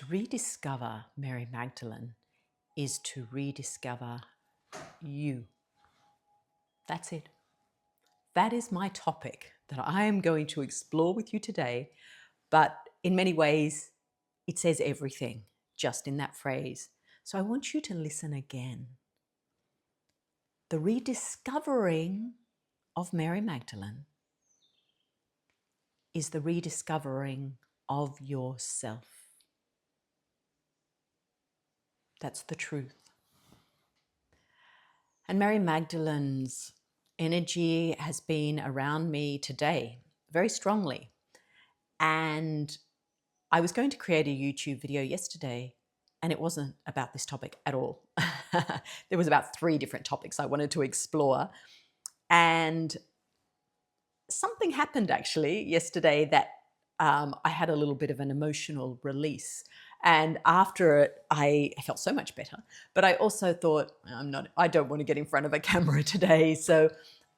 To rediscover Mary Magdalene is to rediscover you. That's it. That is my topic that I am going to explore with you today. But in many ways, it says everything just in that phrase. So I want you to listen again. The rediscovering of Mary Magdalene is the rediscovering of yourself. That's the truth. And Mary Magdalene's energy has been around me today very strongly. And I was going to create a YouTube video yesterday, and it wasn't about this topic at all. There was about 3 different topics I wanted to explore. And something happened actually yesterday that I had a little bit of an emotional release. And after it, I felt so much better. But I also thought, I don't want to get in front of a camera today. So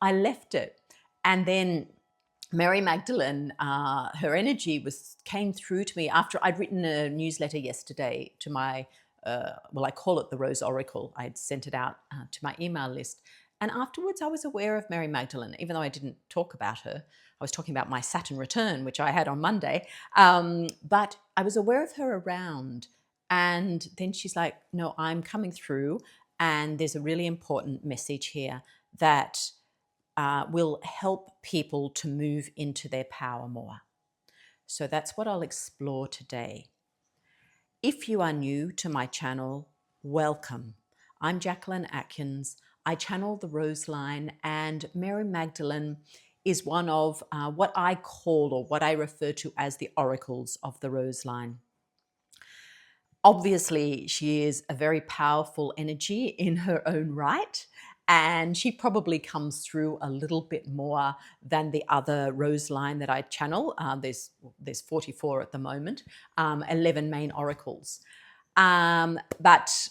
I left it. And then Mary Magdalene, her energy came through to me after I'd written a newsletter yesterday to my, I call it the Rose Oracle. I'd sent it out to my email list. And afterwards, I was aware of Mary Magdalene, even though I didn't talk about her. I was talking about my Saturn return, which I had on Monday. But I was aware of her around. And then she's like, no, I'm coming through. And there's a really important message here that will help people to move into their power more. So that's what I'll explore today. If you are new to my channel, welcome. I'm Jacqueline Atkins. I channel the Rose Line, and Mary Magdalene is one of what I call, or what I refer to as, the oracles of the Rose Line. Obviously, she is a very powerful energy in her own right, and she probably comes through a little bit more than the other Rose Line that I channel. There's 44 at the moment, 11 main oracles. But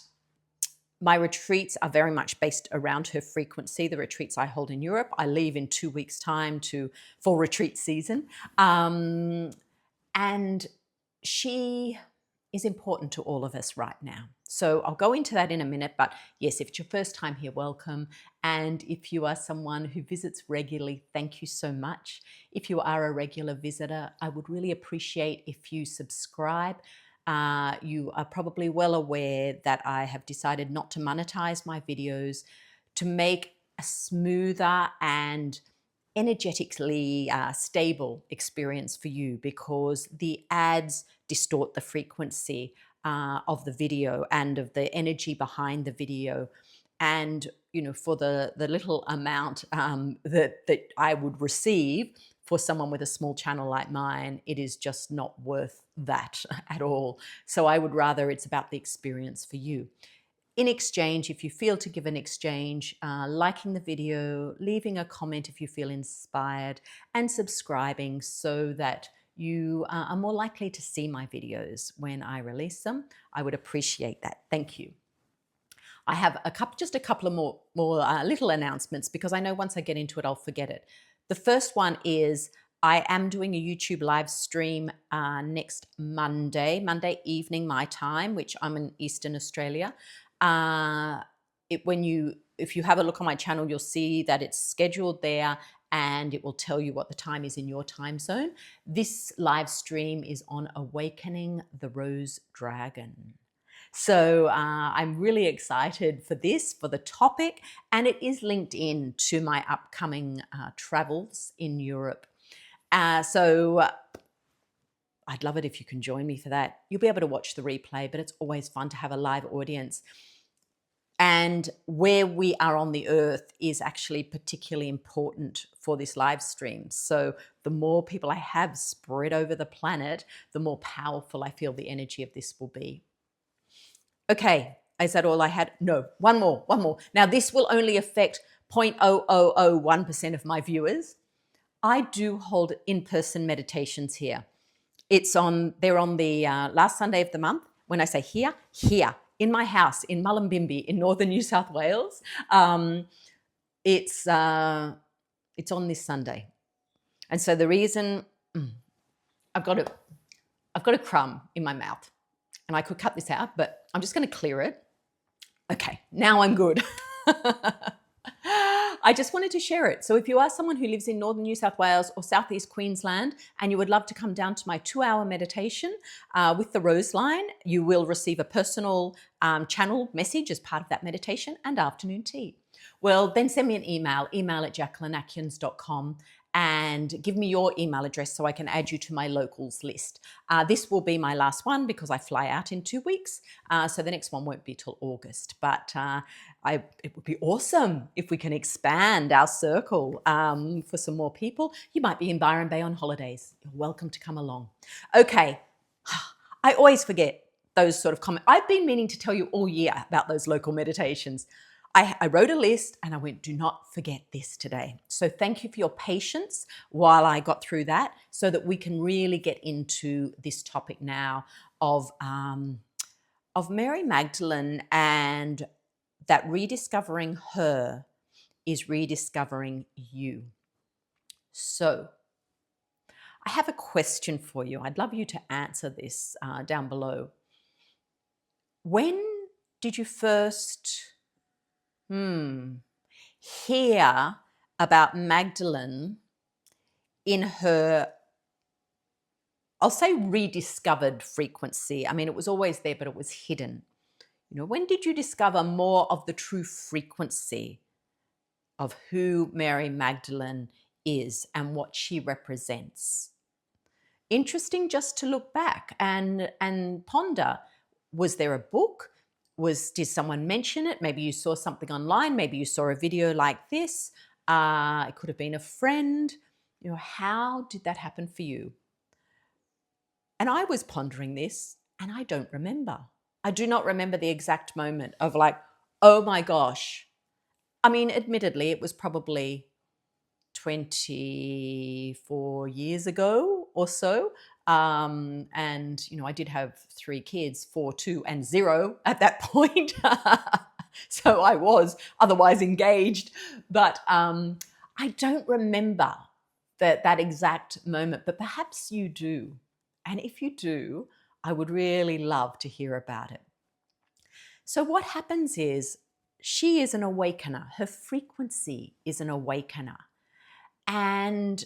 my retreats are very much based around her frequency. The retreats I hold in Europe, I leave in 2 weeks' time for retreat season. And she is important to all of us right now. So I'll go into that in a minute, but yes, if it's your first time here, welcome. And if you are someone who visits regularly, thank you so much. If you are a regular visitor, I would really appreciate if you subscribe. You are probably well aware that I have decided not to monetize my videos to make a smoother and energetically stable experience for you, because the ads distort the frequency of the video and of the energy behind the video. And, for the little amount that I would receive for someone with a small channel like mine, it is just not worth that at all. So I would rather it's about the experience for you. In exchange, if you feel to give an exchange, liking the video, leaving a comment if you feel inspired, and subscribing so that you are more likely to see my videos when I release them, I would appreciate that. Thank you. I have just a couple of more little announcements, because I know once I get into it, I'll forget it. The first one is I am doing a YouTube live stream next Monday evening, my time, which I'm in Eastern Australia. If you have a look on my channel, you'll see that it's scheduled there, and it will tell you what the time is in your time zone. This live stream is on awakening the Rose Dragon. So I'm really excited for the topic, and it is linked in to my upcoming travels in Europe. So I'd love it if you can join me for that. You'll be able to watch the replay, but it's always fun to have a live audience. And where we are on the earth is actually particularly important for this live stream. So the more people I have spread over the planet, the more powerful I feel the energy of this will be. Okay, is that all I had? No, one more. Now, this will only affect 0.0001% of my viewers. I do hold in-person meditations here. They're on the last Sunday of the month. When I say here, in my house in Mullumbimby in northern New South Wales. It's on this Sunday. And so the reason, I've got a crumb in my mouth. And I could cut this out, but I'm just going to clear it. Okay, now I'm good. I just wanted to share it. So if you are someone who lives in northern New South Wales or southeast Queensland and you would love to come down to my 2-hour meditation with the Rose Line, you will receive a personal channel message as part of that meditation and afternoon tea. Well, then send me an email at jacquelineatkins.com, and give me your email address so I can add you to my locals list. This will be my last one because I fly out in 2 weeks. So the next one won't be till August. But it would be awesome if we can expand our circle for some more people. You might be in Byron Bay on holidays. You're welcome to come along. Okay, I always forget those sort of comments. I've been meaning to tell you all year about those local meditations. I wrote a list and I went, do not forget this today. So thank you for your patience while I got through that so that we can really get into this topic now of Mary Magdalene, and that rediscovering her is rediscovering you. So I have a question for you. I'd love you to answer this down below. When did you first hear about Magdalene in her, I'll say, rediscovered frequency? I mean, it was always there, but it was hidden. You know, when did you discover more of the true frequency of who Mary Magdalene is and what she represents? Interesting just to look back and ponder. Was there a book? Did someone mention it? Maybe you saw something online. Maybe you saw a video like this. It could have been a friend. You know, how did that happen for you? And I was pondering this and I don't remember. I do not remember the exact moment of like, oh my gosh. I mean, admittedly, it was probably 24 years ago or so. And, you know, I did have 3 kids, 4, 2, and 0 at that point. So I was otherwise engaged. But I don't remember that exact moment, but perhaps you do. And if you do, I would really love to hear about it. So what happens is she is an awakener. Her frequency is an awakener. And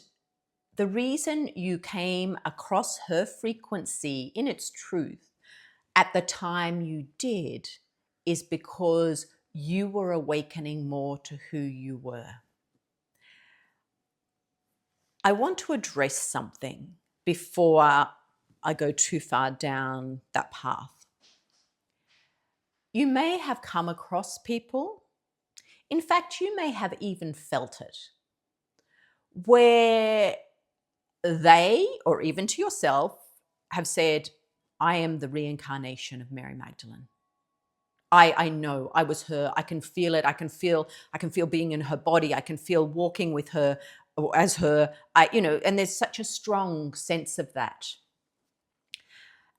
the reason you came across her frequency in its truth at the time you did is because you were awakening more to who you were. I want to address something before I go too far down that path. You may have come across people, in fact, you may have even felt it, where they, or even to yourself, have said, I am the reincarnation of Mary Magdalene. I know I was her. I can feel it. I can feel being in her body. I can feel walking with her or as her. And there's such a strong sense of that.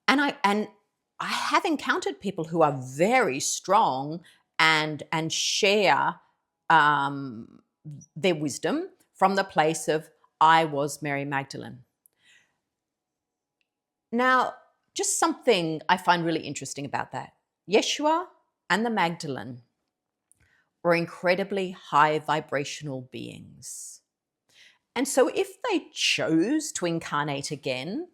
And I have encountered people who are very strong and share their wisdom from the place of, I was Mary Magdalene. Now, just something I find really interesting about that. Yeshua and the Magdalene were incredibly high vibrational beings. And so if they chose to incarnate again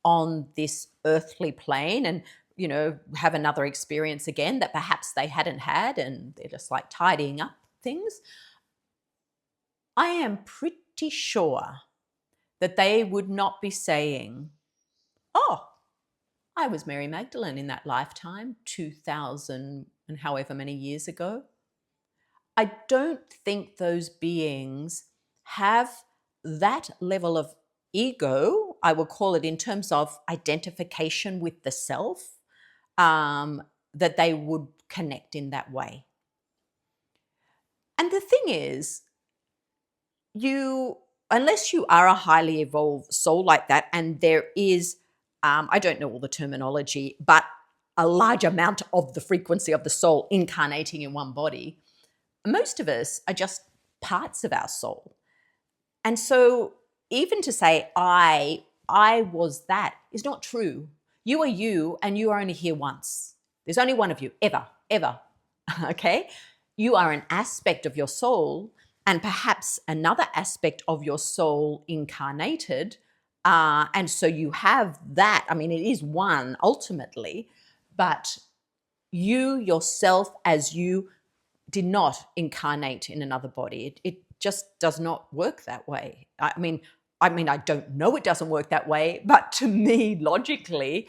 on this earthly plane and, you know, have another experience again that perhaps they hadn't had and they're just like tidying up things, I am pretty sure that they would not be saying, oh, I was Mary Magdalene in that lifetime, 2000 and however many years ago. I don't think those beings have that level of ego, I will call it, in terms of identification with the self, that they would connect in that way. And the thing is, unless you are a highly evolved soul like that, and there is, I don't know all the terminology, but a large amount of the frequency of the soul incarnating in one body, most of us are just parts of our soul. And so even to say, I was that, is not true. You are you, and you are only here once. There's only one of you, ever. Okay? You are an aspect of your soul, and perhaps another aspect of your soul incarnated. And so you have that. I mean, it is one ultimately, but you yourself, as you, did not incarnate in another body. It just does not work that way. I mean, I don't know it doesn't work that way, but to me, logically,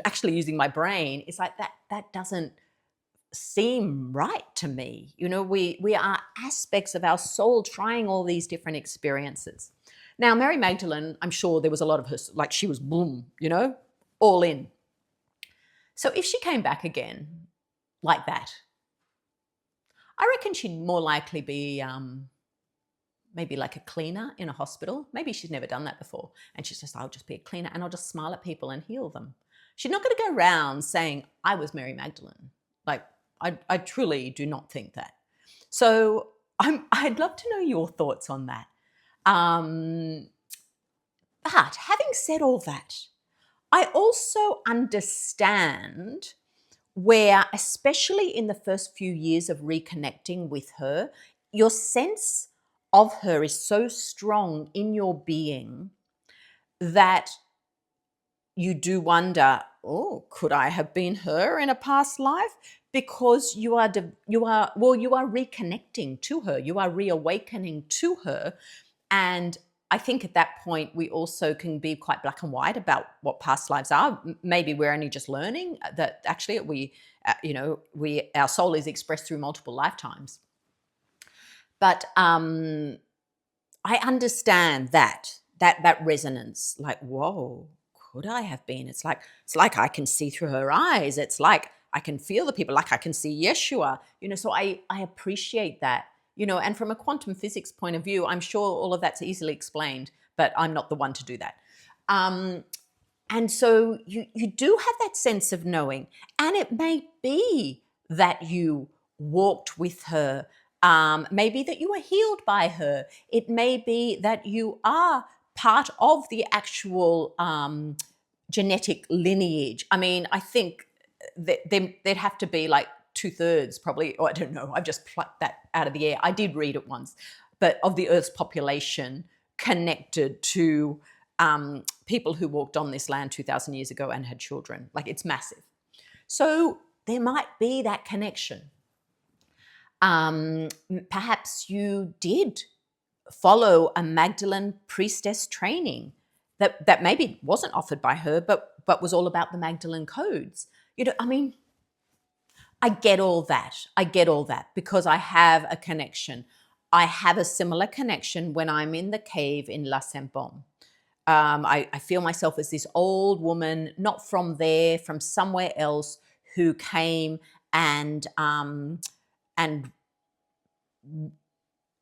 actually using my brain, it's like that doesn't seem right to me. You know, we are aspects of our soul trying all these different experiences. Now, Mary Magdalene, I'm sure there was a lot of her, like she was boom, you know, all in. So if she came back again like that, I reckon she'd more likely be maybe like a cleaner in a hospital. Maybe she's never done that before. And she's just, I'll just be a cleaner and I'll just smile at people and heal them. She's not going to go around saying, I was Mary Magdalene. Like, I truly do not think that. So I'd love to know your thoughts on that. But having said all that, I also understand where, especially in the first few years of reconnecting with her, your sense of her is so strong in your being that you do wonder, oh, could I have been her in a past life? Because you are reconnecting to her, you are reawakening to her. And I think at that point, we also can be quite black and white about what past lives are. Maybe we're only just learning that actually our soul is expressed through multiple lifetimes. But I understand that resonance, like, whoa, could I have been? It's like I can see through her eyes. It's like I can feel the people, like I can see Yeshua, so I appreciate that. And from a quantum physics point of view, I'm sure all of that's easily explained, but I'm not the one to do that. And so you do have that sense of knowing, and it may be that you walked with her, maybe that you were healed by her. It may be that you are part of the actual genetic lineage. I mean, I think that there'd have to be like 2/3 probably, or I don't know, I've just plucked that out of the air. I did read it once, but of the Earth's population connected to people who walked on this land 2,000 years ago and had children. Like, it's massive. So there might be that connection. Perhaps you did follow a Magdalene priestess training that maybe wasn't offered by her, but was all about the Magdalene codes. I mean, I get all that because I have a connection. I have a similar connection when I'm in the cave in La Sainte-Baume. I feel myself as this old woman, not from there, from somewhere else, who came and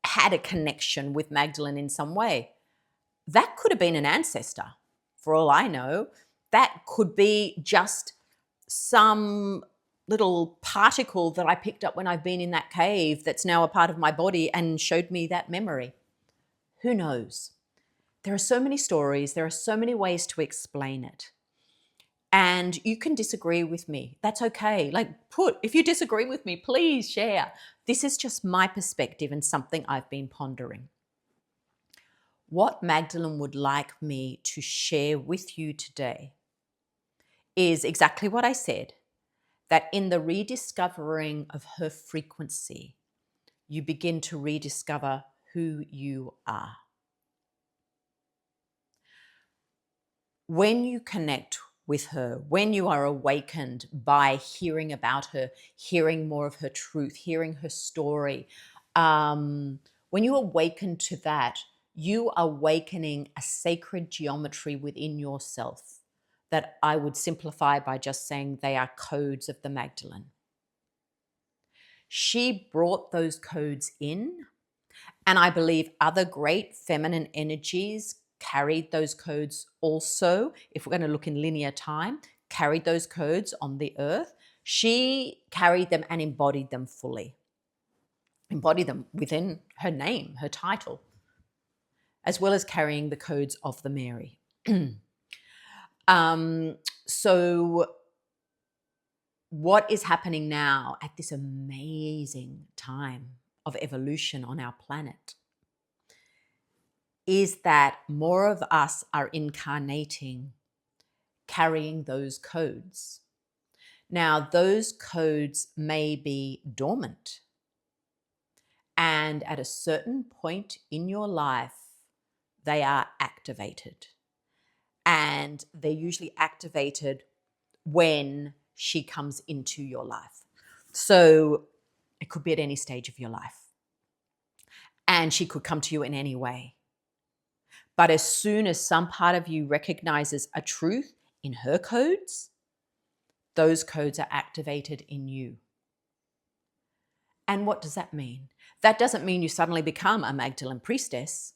had a connection with Magdalene in some way. That could have been an ancestor, for all I know. That could be just some little particle that I picked up when I've been in that cave that's now a part of my body and showed me that memory. Who knows? There are so many stories. There are so many ways to explain it. And you can disagree with me. That's okay. If you disagree with me, please share. This is just my perspective and something I've been pondering. What Magdalene would like me to share with you today is exactly what I said, that in the rediscovering of her frequency, you begin to rediscover who you are. When you connect with her, when you are awakened by hearing about her, hearing more of her truth, hearing her story, when you awaken to that, you are awakening a sacred geometry within yourself that I would simplify by just saying they are codes of the Magdalene. She brought those codes in, and I believe other great feminine energies carried those codes also. If we're going to look in linear time, carried those codes on the earth. She carried them and embodied them fully. Embodied them within her name, her title, as well as carrying the codes of the Mary. So what is happening now at this amazing time of evolution on our planet is that more of us are incarnating, carrying those codes. Now, those codes may be dormant, and at a certain point in your life, they are activated. And they're usually activated when she comes into your life. So it could be at any stage of your life. And she could come to you in any way. But as soon as some part of you recognizes a truth in her codes, those codes are activated in you. And what does that mean? That doesn't mean you suddenly become a Magdalene priestess.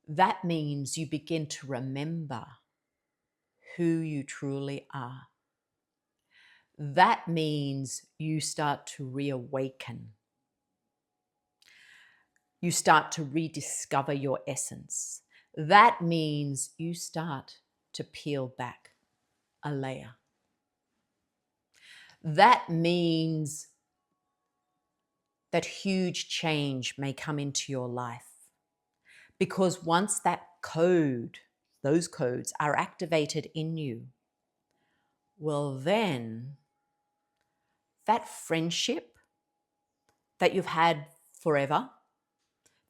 That means you begin to remember who you truly are. That means you start to reawaken. You start to rediscover your essence. That means you start to peel back a layer. That means that huge change may come into your life. Because once that code, those codes are activated in you, well then that friendship that you've had forever,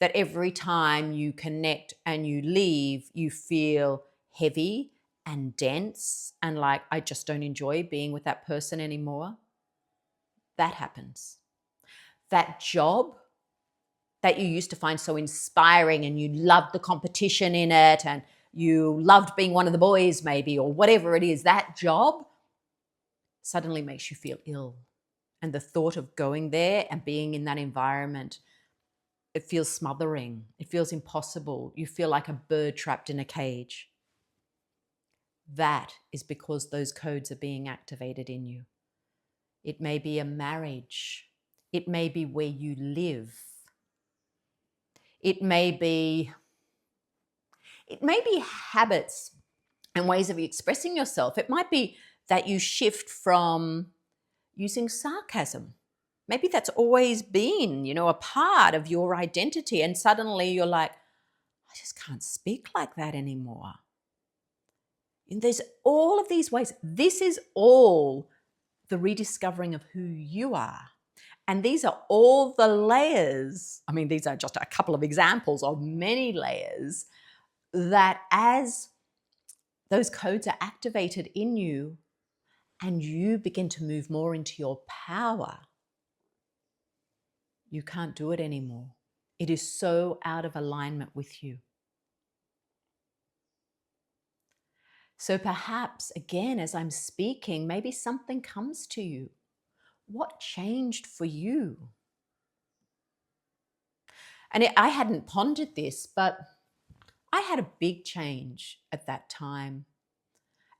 that every time you connect and you leave, you feel heavy and dense and like, I just don't enjoy being with that person anymore. That happens. That job that you used to find so inspiring and you loved the competition in it and you loved being one of the boys maybe, or whatever it is, that job suddenly makes you feel ill. And the thought of going there and being in that environment, it feels smothering. It feels impossible. You feel like a bird trapped in a cage. That is because those codes are being activated in you. It may be a marriage. It may be where you live. It may be habits and ways of expressing yourself. It might be that you shift from using sarcasm. Maybe that's always been, a part of your identity. And suddenly you're like, I just can't speak like that anymore. And there's all of these ways. This is all the rediscovering of who you are. And these are all the layers. I mean, these are just a couple of examples of many layers that as those codes are activated in you and you begin to move more into your power, you can't do it anymore. It is so out of alignment with you. So perhaps, again, as I'm speaking, maybe something comes to you. What changed for you? And I hadn't pondered this, but I had a big change at that time.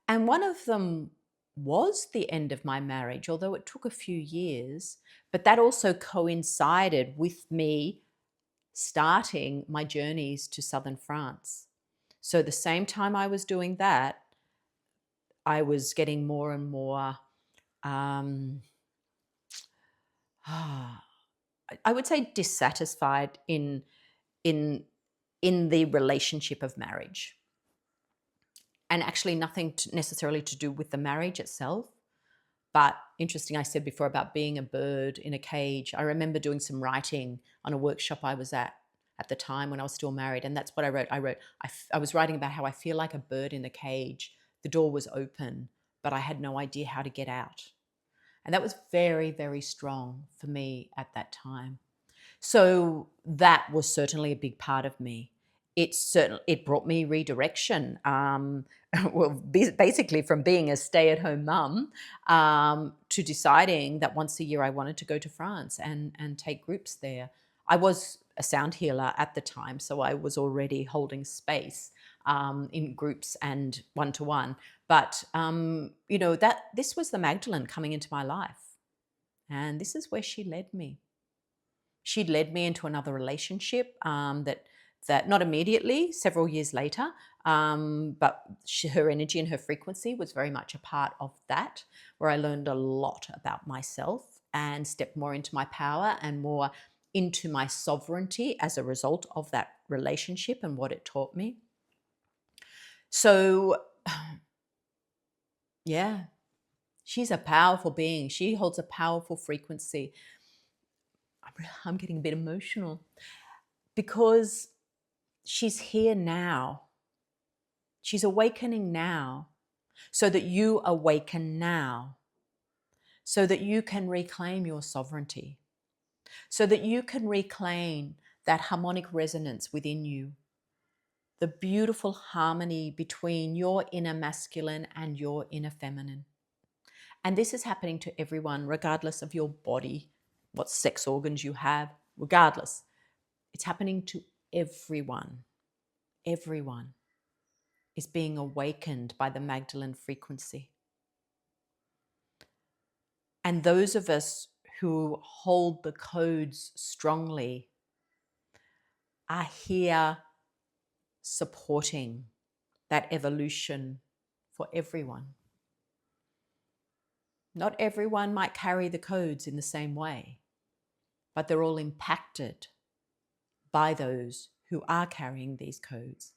And one of them was the end of my marriage, although it took a few years. But that also coincided with me starting my journeys to southern France. So the same time I was doing that, I was getting more and more, I would say, dissatisfied in the relationship of marriage. And actually nothing necessarily to do with the marriage itself. But interesting, I said before about being a bird in a cage. I remember doing some writing on a workshop I was at the time when I was still married. And that's what I wrote. I was writing about how I feel like a bird in a cage. The door was open, but I had no idea how to get out. And that was very, very strong for me at that time. So that was certainly a big part of me. It brought me redirection. Basically from being a stay-at-home mum to deciding that once a year I wanted to go to France and take groups there. I was a sound healer at the time, so I was already holding space in groups and one-to-one. But this was the Magdalene coming into my life, and this is where she led me. She'd led me into another relationship that not immediately, several years later, But her energy and her frequency was very much a part of that, where I learned a lot about myself and stepped more into my power and more into my sovereignty as a result of that relationship and what it taught me. So, yeah, she's a powerful being. She holds a powerful frequency. I'm getting a bit emotional because she's here now. She's awakening now so that you awaken now, so that you can reclaim your sovereignty, so that you can reclaim that harmonic resonance within you, the beautiful harmony between your inner masculine and your inner feminine. And this is happening to everyone, regardless of your body, what sex organs you have, regardless. It's happening to everyone. Everyone is being awakened by the Magdalene frequency. And those of us who hold the codes strongly are here supporting that evolution for everyone. Not everyone might carry the codes in the same way, but they're all impacted by those who are carrying these codes.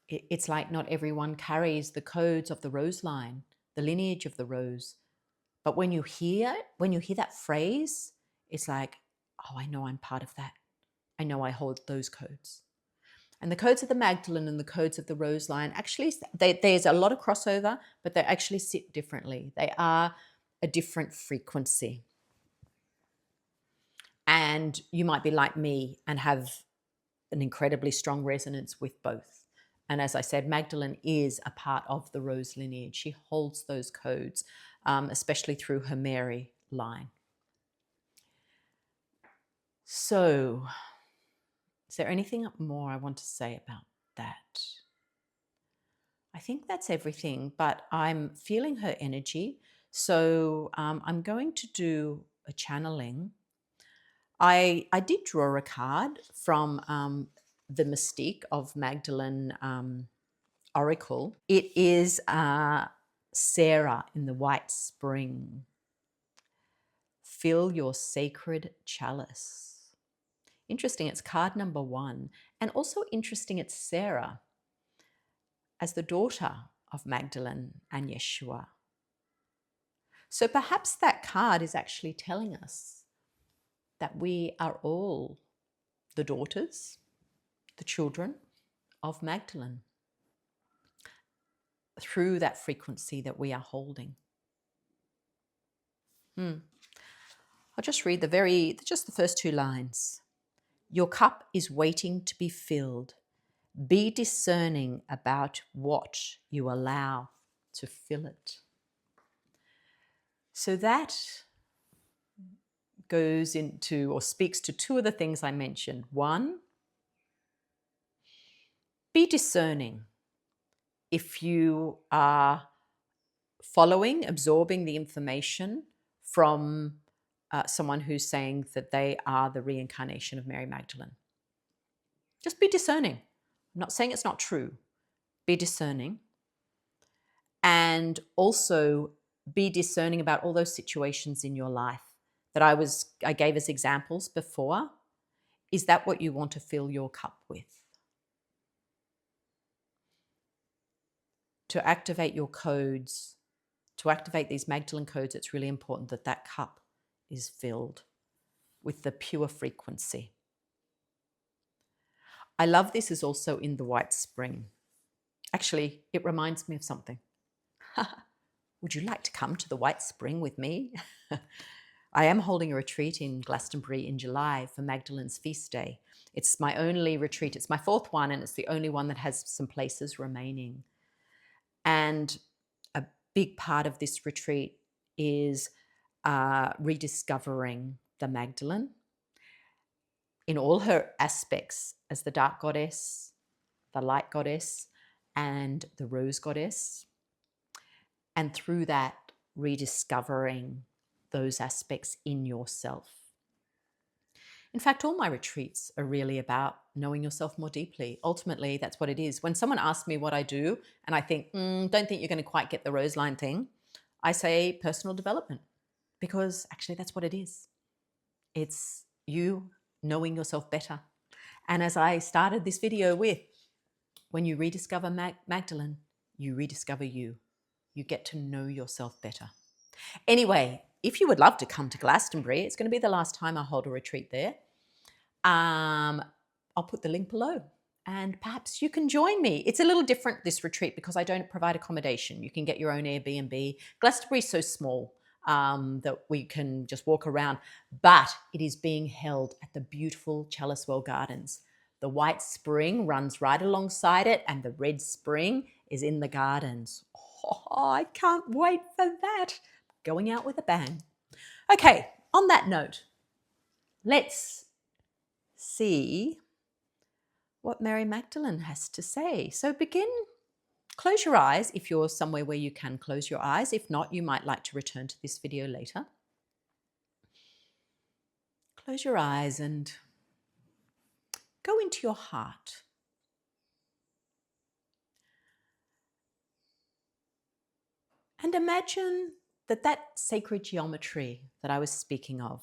It's like not everyone carries the codes of the rose line, the lineage of the rose. But when you hear that phrase, it's like, oh, I know I'm part of that. I know I hold those codes. And the codes of the Magdalene and the codes of the rose line, actually, there's a lot of crossover, but they actually sit differently. They are a different frequency. And you might be like me and have an incredibly strong resonance with both. And as I said, Magdalene is a part of the rose lineage. She holds those codes, especially through her Mary line. So, is there anything more I want to say about that? I think that's everything, but I'm feeling her energy. So I'm going to do a channeling. I did draw a card from the Mystique of Magdalene Oracle. It is Sarah in the White Spring. Fill your sacred chalice. Interesting, it's card number 1. And also interesting, it's Sarah as the daughter of Magdalene and Yeshua. So perhaps that card is actually telling us that we are all the daughters, the children of Magdalene through that frequency that we are holding. I'll just read just the first 2 lines. Your cup is waiting to be filled. Be discerning about what you allow to fill it. So that goes into or speaks to 2 of the things I mentioned. 1, be discerning. If you are following, absorbing the information from someone who's saying that they are the reincarnation of Mary Magdalene, just be discerning. I'm not saying it's not true. Be discerning. And also be discerning about all those situations in your life that I gave as examples before. Is that what you want to fill your cup with? To activate your codes, to activate these Magdalene codes, it's really important that that cup is filled with the pure frequency. I love this is also in the White Spring. Actually, it reminds me of something. Would you like to come to the White Spring with me? I am holding a retreat in Glastonbury in July for Magdalene's Feast Day. It's my only retreat. It's my 4th one, and it's the only one that has some places remaining. And a big part of this retreat is rediscovering the Magdalene in all her aspects as the dark goddess, the light goddess, and the rose goddess. And through that, rediscovering those aspects in yourself. In fact, all my retreats are really about knowing yourself more deeply. Ultimately, that's what it is. When someone asks me what I do and I think, don't think you're going to quite get the Roseline thing, I say personal development, because actually that's what it is. It's you knowing yourself better. And as I started this video with, when you rediscover Magdalene, you rediscover you. You get to know yourself better. Anyway, if you would love to come to Glastonbury, it's going to be the last time I hold a retreat there. I'll put the link below and perhaps you can join me. It's a little different, this retreat, because I don't provide accommodation. You can get your own Airbnb. Glastonbury is so small that we can just walk around, but it is being held at the beautiful Chalicewell Gardens. The White Spring runs right alongside it and the Red Spring is in the gardens. Oh, I can't wait for that. Going out with a bang. Okay, on that note, let's see what Mary Magdalene has to say. So close your eyes if you're somewhere where you can close your eyes. If not, you might like to return to this video later. Close your eyes and go into your heart. And imagine that sacred geometry that I was speaking of,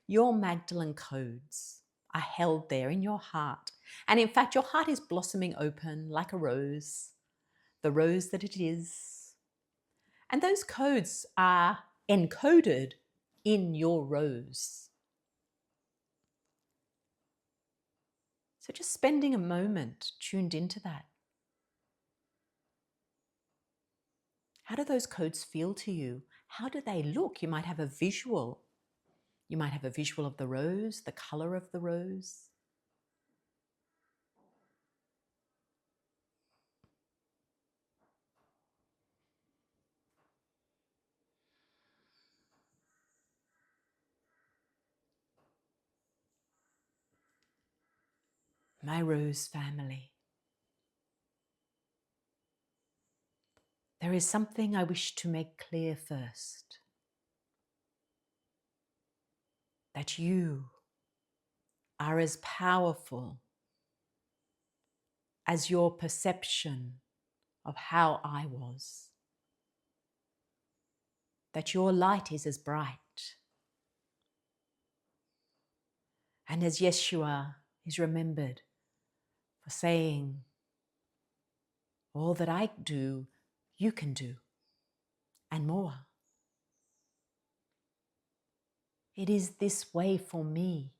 your Magdalene codes, are held there in your heart. And in fact, your heart is blossoming open like a rose, the rose that it is. And those codes are encoded in your rose. So just spending a moment tuned into that. How do those codes feel to you? How do they look? You might have a visual. You might have a visual of the rose, the color of the rose. My rose family. There is something I wish to make clear first. That you are as powerful as your perception of how I was. That your light is as bright. And as Yeshua is remembered for saying, all that I do, you can do, and more. It is this way for me.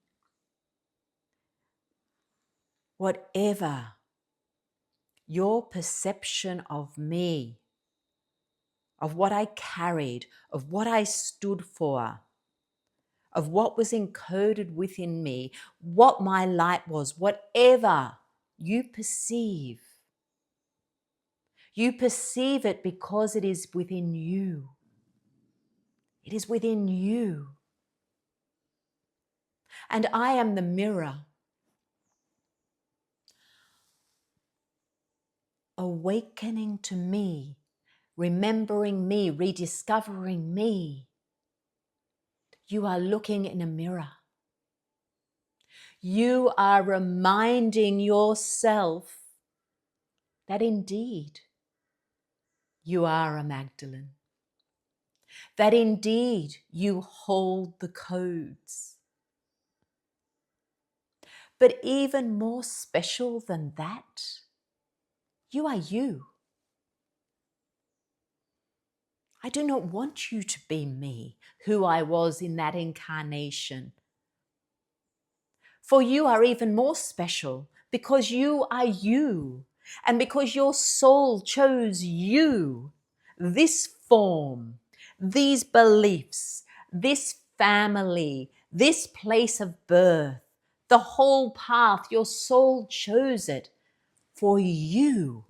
Whatever your perception of me, of what I carried, of what I stood for, of what was encoded within me, what my light was, whatever you perceive it because it is within you. It is within you. And I am the mirror, awakening to me, remembering me, rediscovering me. You are looking in a mirror. You are reminding yourself that indeed you are a Magdalene. That indeed you hold the codes. But even more special than that, you are you. I do not want you to be me, who I was in that incarnation. For you are even more special because you are you, and because your soul chose you, this form, these beliefs, this family, this place of birth, the whole path, your soul chose it for you.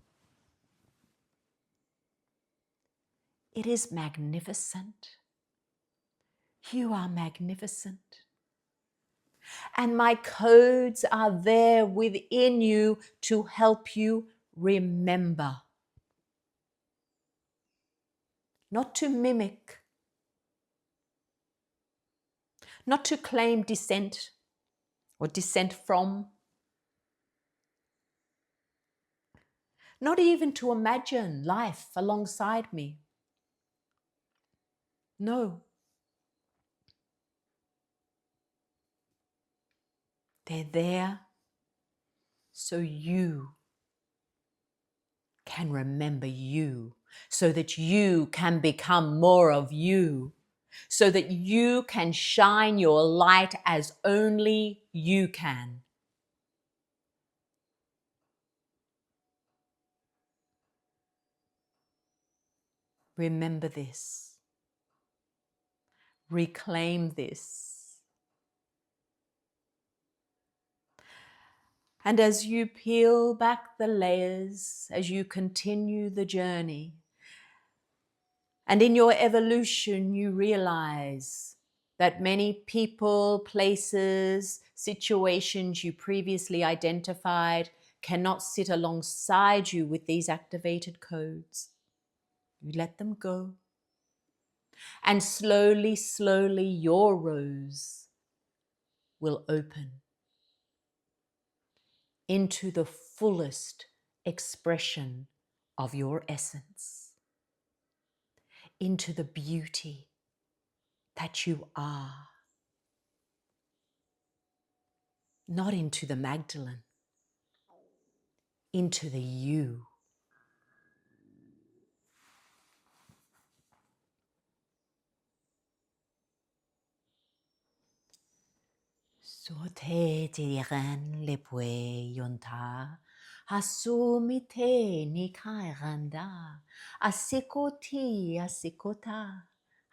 It is magnificent. You are magnificent. And my codes are there within you to help you remember. Not to mimic. Not to claim descent. or descent from. Not even to imagine life alongside me. No. They're there so you can remember you, so that you can become more of you, so that you can shine your light as only you can. Remember this. Reclaim this. And as you peel back the layers, as you continue the journey, and in your evolution, you realize that many people, places, situations you previously identified cannot sit alongside you with these activated codes. You let them go. And slowly, slowly, your rose will open into the fullest expression of your essence, into the beauty that you are, not into the Magdalene, into the you. So te diran le pue yonta, asumite ni kairanda, asikoti asikota,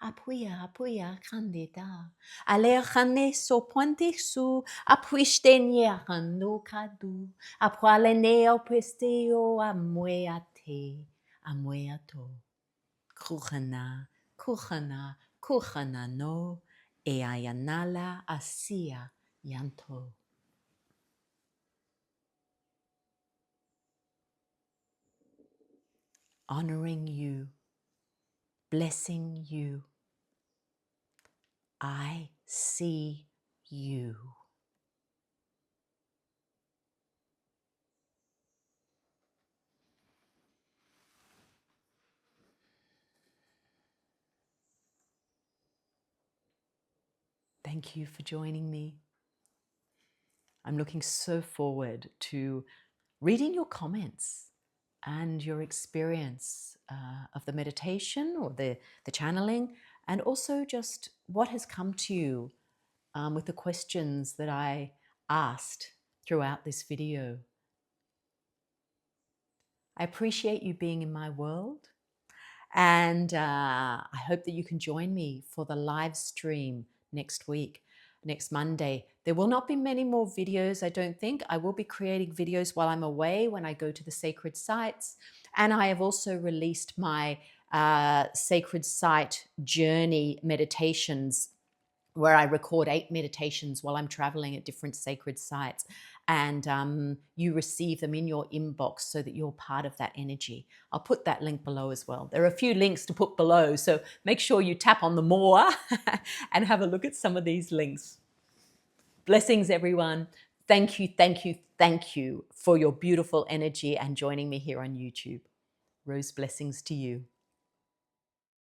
apuya kandida, alejane so puente su, apuistenia rando kadu, apualeneo pesteo amueato, kuchana no, e ayanala asia yanto. Honoring you, blessing you. I see you. Thank you for joining me. I'm looking so forward to reading your comments and your experience of the meditation or the channeling, and also just what has come to you with the questions that I asked throughout this video. I appreciate you being in my world, and I hope that you can join me for the live stream next week, next Monday. There will not be many more videos, I don't think. I will be creating videos while I'm away when I go to the sacred sites, and I have also released my sacred site journey meditations, where I record 8 meditations while I'm traveling at different sacred sites. And you receive them in your inbox so that you're part of that energy. I'll put that link below as well. There are a few links to put below, so make sure you tap on the more and have a look at some of these links. Blessings, everyone. Thank you for your beautiful energy and joining me here on YouTube. Rose blessings to you.